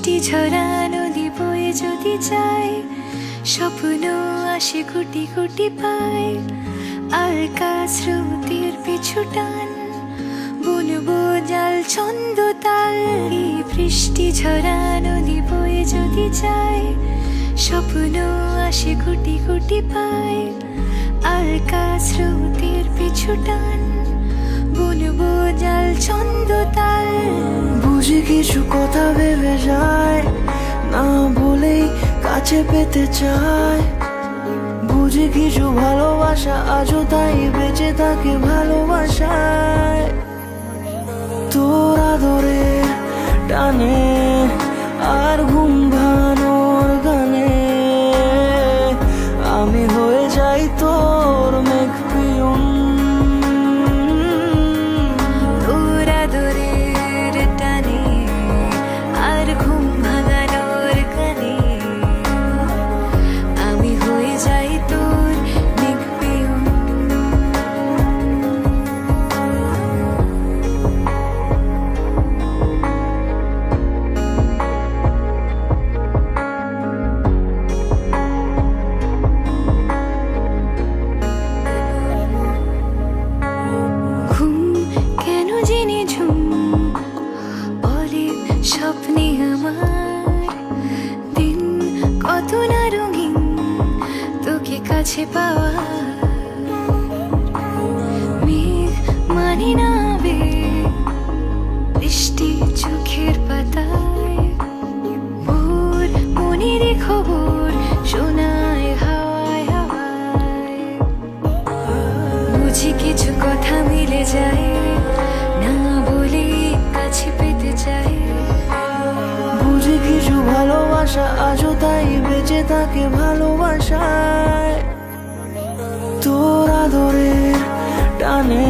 বৃষ্টি ঝরা নদী বয়ে যদি যায়, স্বপ্ন আসে কোটি কোটি পায়। আর স্রোতের পিছু টান, বুনবো জাল ছন্দ তাল। এই বৃষ্টি ঝরা নদী বয়ে যদি যায়, স্বপ্ন আসে কোটি কোটি পায়। আর স্রোতের পিছু টান, বুনবো জাল ছন্দ তাল। বুঝি কিছু কথা ভেবে যায়, না বলেই কাছে পেতে চায়। বুঝি কিছু ভালোবাসা আজও তাই বেঁচে থাকে ভালোবাসায়। তোর আদরের টানে আর ঘুম ভাঙানোর গানে আমি হয়ে যাই তোর মেঘ পিয়ন। তোর আদরের টানে আর ঘুম ভাঙানোর গানে আমি হয়ে যাই তোর মেঘ পিয়ন। ঘুম কেন জেনে ঝুম বলে স্বপ্নে আমার, দিন কত না রঙিন তোকে কাছে পাওয়া। মেঘ মানে না আবেগ, বৃষ্টি চোখের পাতায়। ভোর মনের খবর শোনায় হাওয়ায় হাওয়ায়। বুঝি কিছু কথা মিলে যায়, না বলে কাছে পেতে চাই। বুঝি কিছু ভালোবাসা আজও তাই বেঁচে থাকে ভালোবাসায়। তোর আদরের টানে